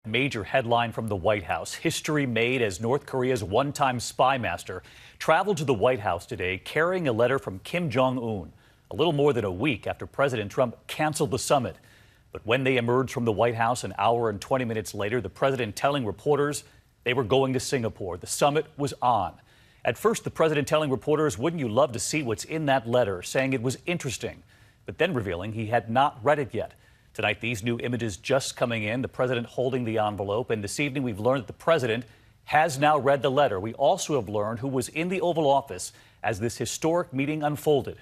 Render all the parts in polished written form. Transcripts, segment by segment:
Major headline from the White House. History made as North Korea's one-time spy master traveled to the White House today carrying a letter from Kim Jong Un, a little more than a week after President Trump canceled the summit. But when they emerged from the White House an hour and 20 minutes later, the president telling reporters they were going to Singapore. The summit was on. At first, the president telling reporters, "Wouldn't you love to see what's in that letter?" saying it was interesting, but then revealing he had not read it yet. Tonight, these new images just coming in, the president holding the envelope. And this evening, we've learned that the president has now read the letter. We also have learned who was in the Oval Office as this historic meeting unfolded.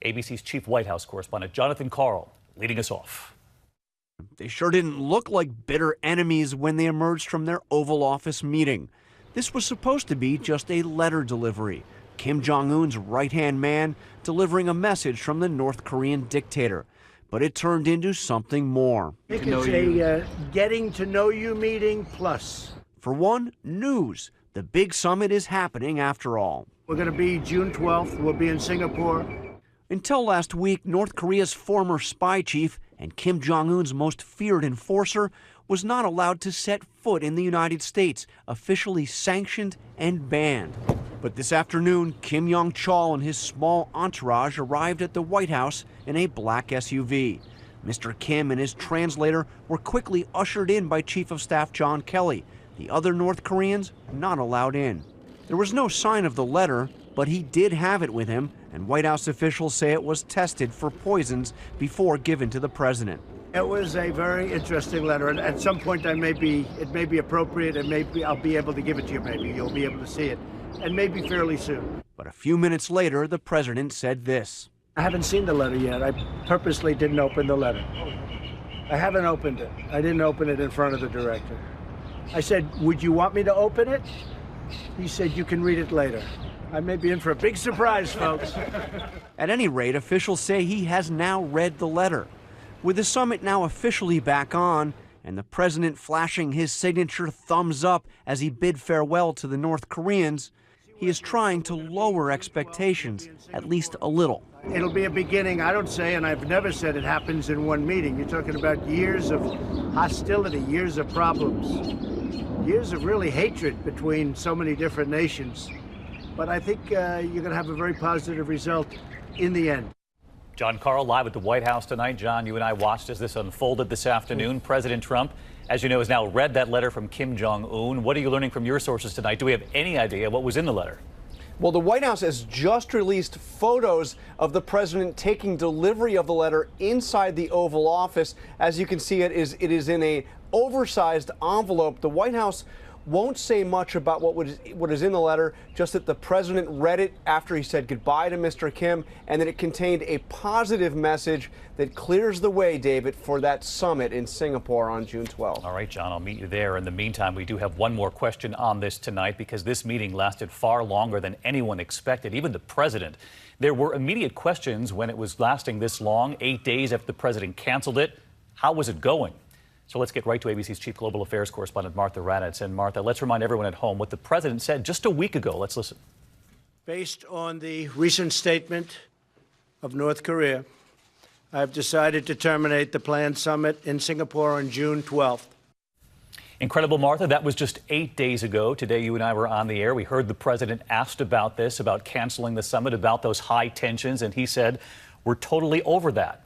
ABC's chief White House correspondent Jonathan Karl leading us off. They sure didn't look like bitter enemies when they emerged from their Oval Office meeting. This was supposed to be just a letter delivery. Kim Jong Un's right-hand man delivering a message from the North Korean dictator. But it turned into something more. I think it's a getting to know you meeting plus. For one, news. The big summit is happening after all. We're going to be June 12th. We'll be in Singapore. Until last week, North Korea's former spy chief and Kim Jong Un's most feared enforcer was not allowed to set foot in the United States, officially sanctioned and banned. But this afternoon, Kim Yong-chol and his small entourage arrived at the White House in a black SUV. Mr. Kim and his translator were quickly ushered in by Chief of Staff John Kelly. The other North Koreans not allowed in. There was no sign of the letter, but he did have it with him, and White House officials say it was tested for poisons before given to the president. It was a very interesting letter, and at some point it may be appropriate, and maybe I'll be able to give it to you. Maybe you'll be able to see it, and maybe fairly soon. But a few minutes later, the president said this. I haven't seen the letter yet. I purposely didn't open the letter. I haven't opened it. I didn't open it in front of the director. I said, "Would you want me to open it?" He said, "You can read it later." I may be in for a big surprise, folks. At any rate, officials say he has now read the letter. With the summit now officially back on, and the president flashing his signature thumbs up as he bid farewell to the North Koreans, he is trying to lower expectations, at least a little. It'll be a beginning. I don't say, and I've never said it happens in one meeting. You're talking about years of hostility, years of problems, years of really hatred between so many different nations. But I think you're going to have a very positive result in the end. John Karl live at the White House tonight. John, you and I watched as this unfolded this afternoon. President Trump, as you know, has now read that letter from Kim Jong Un. What are you learning from your sources tonight? Do we have any idea what was in the letter? Well, the White House has just released photos of the president taking delivery of the letter inside the Oval Office. As you can see, it is in a oversized envelope. The White House won't say much about what is in the letter, just that the president read it after he said goodbye to Mr. Kim, and that it contained a positive message that clears the way, David, for that summit in Singapore on June 12th. All right, John, I'll meet you there. In the meantime, we do have one more question on this tonight, because this meeting lasted far longer than anyone expected, even the president. There were immediate questions when it was lasting this long, 8 days after the president canceled it. How was it going? So let's get right to ABC's chief global affairs correspondent, Martha Raddatz. And Martha, let's remind everyone at home what the president said just a week ago. Let's listen. Based on the recent statement of North Korea, I've decided to terminate the planned summit in Singapore on June 12th. Incredible, Martha. That was just 8 days ago. Today, you and I were on the air. We heard the president asked about this, about canceling the summit, about those high tensions, and he said, "We're totally over that."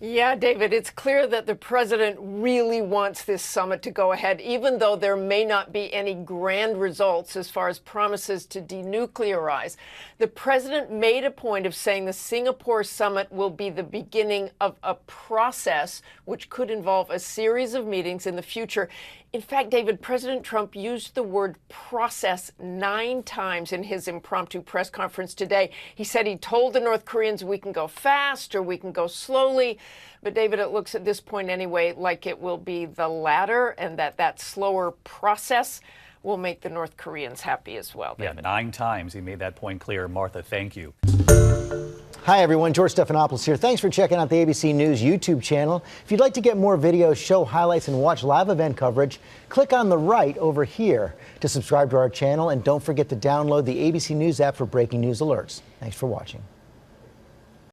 Yeah, David, it's clear that the president really wants this summit to go ahead, even though there may not be any grand results as far as promises to denuclearize. The president made a point of saying the Singapore summit will be the beginning of a process which could involve a series of meetings in the future. In fact, David, President Trump used the word process 9 times in his impromptu press conference today. He said he told the North Koreans we can go fast or we can go slowly. But, David, it looks at this point anyway like it will be the latter, and that slower process will make the North Koreans happy as well, David. Yeah, 9 times he made that point clear. Martha, thank you. Hi, everyone. George Stephanopoulos here. Thanks for checking out the ABC News YouTube channel. If you'd like to get more videos, show highlights, and watch live event coverage, click on the right over here to subscribe to our channel. And don't forget to download the ABC News app for breaking news alerts. Thanks for watching.